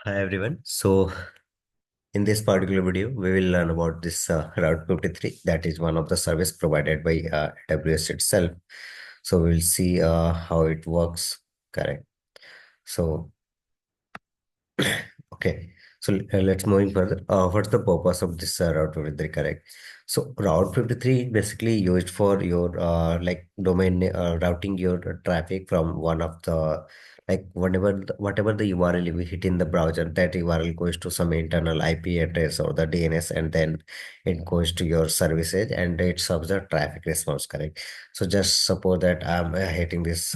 Hi everyone. So in this particular video, we will learn about this Route 53. That is one of the service provided by AWS itself. So we'll see how it works. Correct. So okay. So let's moving further. What's the purpose of this Route 53? Correct. So Route 53 is basically used for your like routing your traffic from one of the like whatever the URL we hit in the browser, that URL goes to some internal IP address or the DNS, and then it goes to your services and it serves the traffic response. Correct. So just suppose that I'm hitting this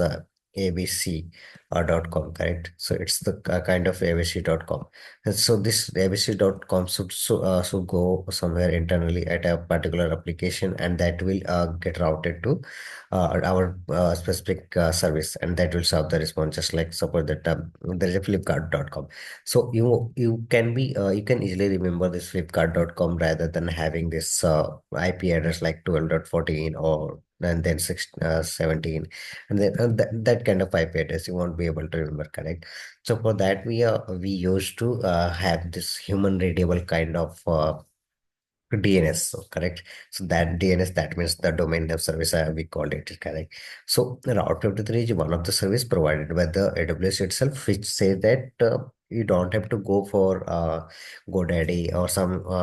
ABC .com, correct? So it's the kind of abc.com. And so this abc.com should go somewhere internally at a particular application, and that will get routed to our specific service, and that will serve the response. Just like suppose that there is a flipkart.com. So you can easily remember this flipkart.com rather than having this IP address like 12.14 or and then 17, and then that kind of IP address you won't be able to remember, correct? So for that we used to have this human readable kind of DNS, so correct. So that DNS, that means the domain name service, we called it, correct. So Route 53 is one of the service provided by the AWS itself, which say that you don't have to go for GoDaddy or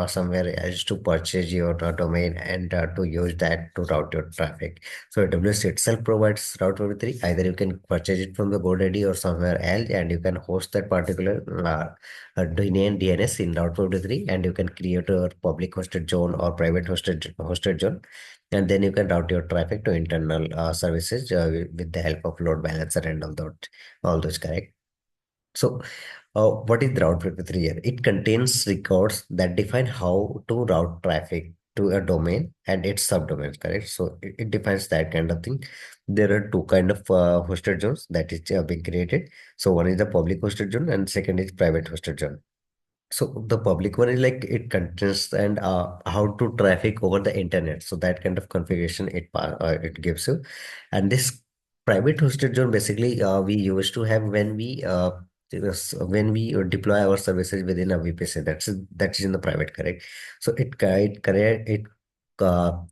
somewhere else to purchase your domain and to use that to route your traffic. So AWS itself provides Route 53. Either you can purchase it from the GoDaddy or somewhere else, and you can host that particular domain DNS in Route 53, and you can create a public hosted zone or private hosted zone, and then you can route your traffic to internal services with the help of load balancer and all those, correct. So what is the Route 53 here? It contains records that define how to route traffic to a domain and its subdomains, correct? So it defines that kind of thing. There are two kind of hosted zones that is being created. So one is the public hosted zone and second is private hosted zone. So the public one is like it contains and how to traffic over the internet. So that kind of configuration it gives you. And this private hosted zone basically we used to have when we deploy our services within a VPC. That is in the private, correct? So it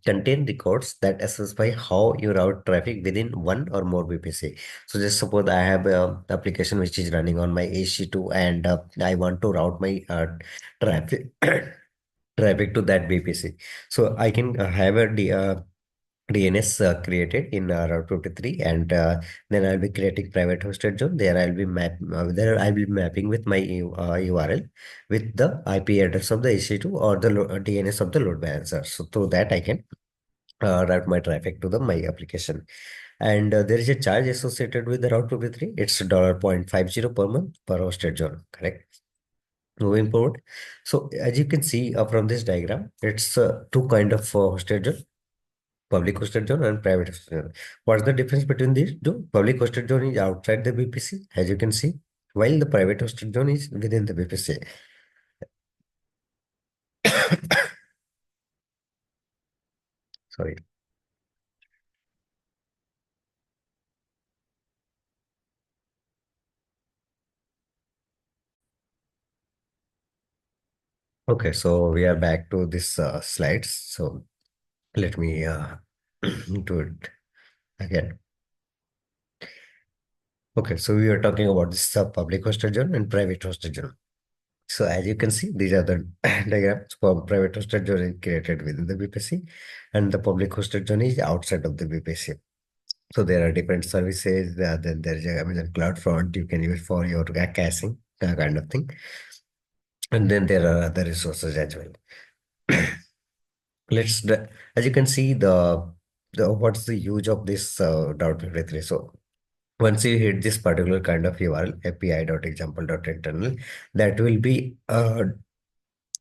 contain records that specify how you route traffic within one or more VPC. So just suppose I have a application which is running on my AC2, and I want to route my traffic traffic to that VPC. So I can have a DNS created in Route 53, and then I'll be creating private hosted zone. There I'll be mapping with my URL with the IP address of the AC2 or the DNS of the load balancer. So through that I can route my traffic to the my application. And there is a charge associated with the Route 53. It's $0.50 per month per hosted zone, correct? Moving forward, so as you can see from this diagram, it's two kind of hosted zone: public hosted zone and private hosted zone. What's the difference between these two? Public hosted zone is outside the VPC, as you can see, while the private hosted zone is within the VPC. Sorry. Okay, so we are back to this slides. So let me do it again. Okay, so we are talking about this public hosted zone and private hosted zone. So as you can see, these are the diagrams. For private hosted zone is created within the VPC, and the public hosted zone is outside of the VPC. So there are different services. Then there is a Amazon Cloud Front you can use for your caching kind of thing, and then there are other resources as well. As you can see, the what's the use of this Route 53? So once you hit this particular kind of URL, api.example.internal, that will be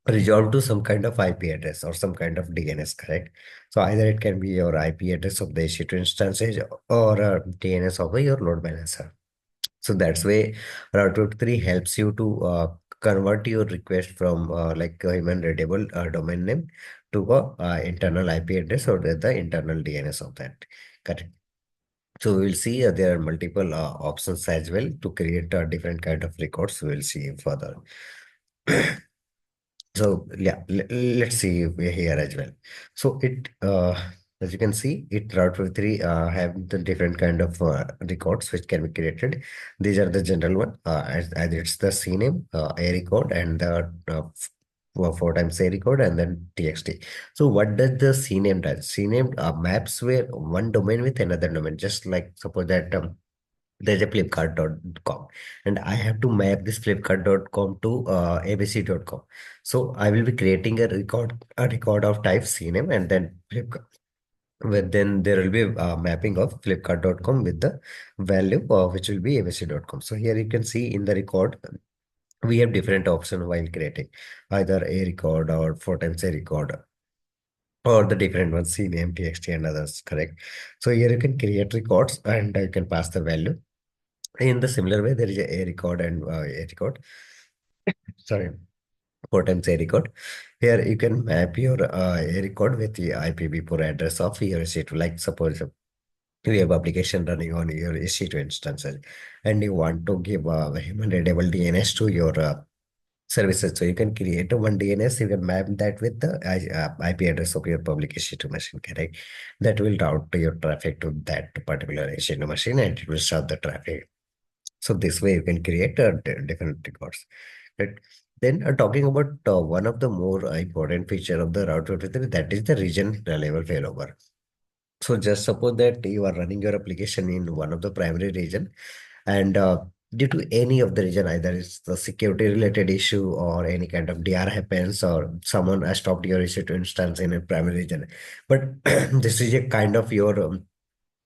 resolved to some kind of IP address or some kind of DNS, correct? So either it can be your IP address of the EC2 instances or DNS of your load balancer. So that's way Route 53 helps you to convert your request from like a human readable domain name to a internal IP address or the internal DNS of that. Correct. So we will see there are multiple options as well to create different kind of records. We will see further. So yeah, let's see here as well. So as you can see, it Route 53 have the different kind of records which can be created. These are the general one, as it's the CNAME, A record, and the four times A record, and then TXT. So what does the CNAME does? CNAME maps where one domain with another domain, just like suppose that. There's a flipkart.com and I have to map this flipkart.com to abc.com. So I will be creating a record of type cname and then flipkart. But then there will be a mapping of flipkart.com with the value which will be abc.com. So here you can see in the record we have different options while creating either a record or four times a record or the different ones cname, txt and others, correct? So here you can create records and you can pass the value. In the similar way, there is a record and a record. Sorry, four times a record. Here you can map your a record with the IPv4 address of your EC2. Like suppose you have application running on your EC2 instances, and you want to give a human readable DNS to your services. So you can create a one DNS. You can map that with the IP address of your public EC2 machine. Correct. That will route your traffic to that particular EC2 machine, and it will serve the traffic. So this way you can create different records. Right? Then talking about one of the more important feature of the Route 53, that is the region level failover. So just suppose that you are running your application in one of the primary region and due to any of the region, either it's the security related issue or any kind of DR happens or someone has stopped your EC2 instance in a primary region. But this is a kind of your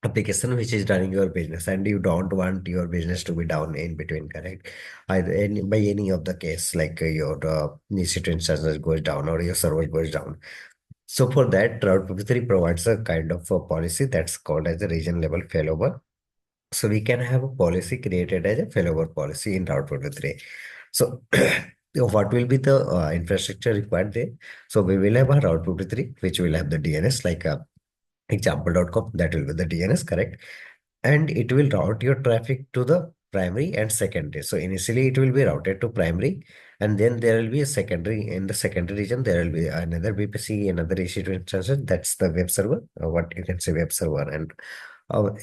application which is running your business and you don't want your business to be down in between, correct? Either by any of the case, like your EC2 instance goes down or your server goes down. So for that, Route 53 provides a kind of a policy that's called as a region level failover. So we can have a policy created as a failover policy in Route 53. So what will be the infrastructure required there? So we will have a Route 53, which will have the DNS like example.com, that will be the DNS, correct? And it will route your traffic to the primary and secondary. So initially it will be routed to primary, and then there will be a secondary. In the secondary region, there will be another VPC, another EC2 instance. That's the web server, what you can say web server, and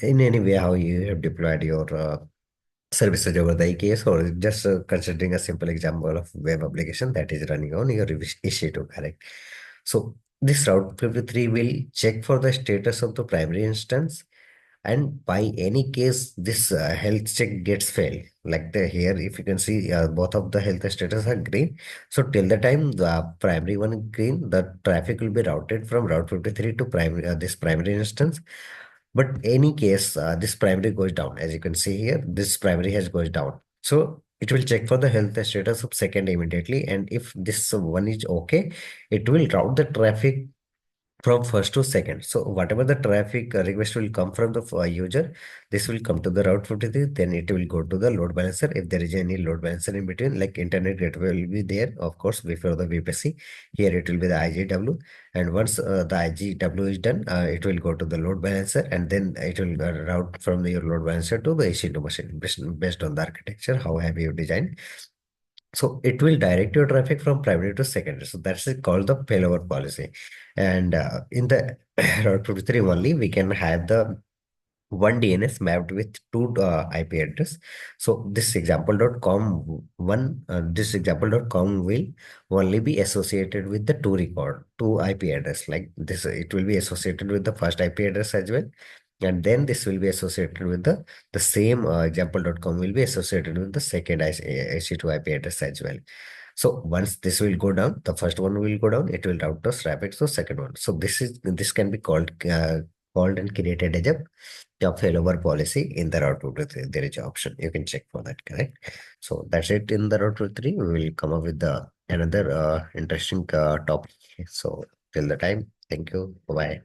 in any way how you have deployed your services over the EKS, or just considering a simple example of web application that is running on your EC2, correct? So this Route 53 will check for the status of the primary instance, and by any case this health check gets failed, like the here if you can see both of the health status are green. So till the time the primary one is green, the traffic will be routed from Route 53 to primary this primary instance. But any case this primary goes down, as you can see here, this primary has goes down. So it will check for the health status of second immediately, and if this one is okay, it will route the traffic from first to second. So whatever the traffic request will come from the user, this will come to the Route 53, then it will go to the load balancer. If there is any load balancer in between, like internet gateway will be there, of course, before the VPC. Here it will be the IGW. And once the IGW is done, it will go to the load balancer, and then it will route from your load balancer to the EC2 machine based on the architecture, how have you designed. So it will direct your traffic from primary to secondary. So that's it called the failover policy. And in the Route 53 only, we can have the one DNS mapped with two IP address. So this example.com will only be associated with the two IP address. Like this, it will be associated with the first IP address as well. And then this will be associated with the same example.com will be associated with the second IC2 IP address as well. So once this will go down, the first one will go down, it will route the traffic to second one. So this can be called and created as a failover policy in the Route 2 3. There is an option. You can check for that, correct? So that's it in the Route 2 3. We will come up with the another interesting topic. So till the time, thank you. Bye.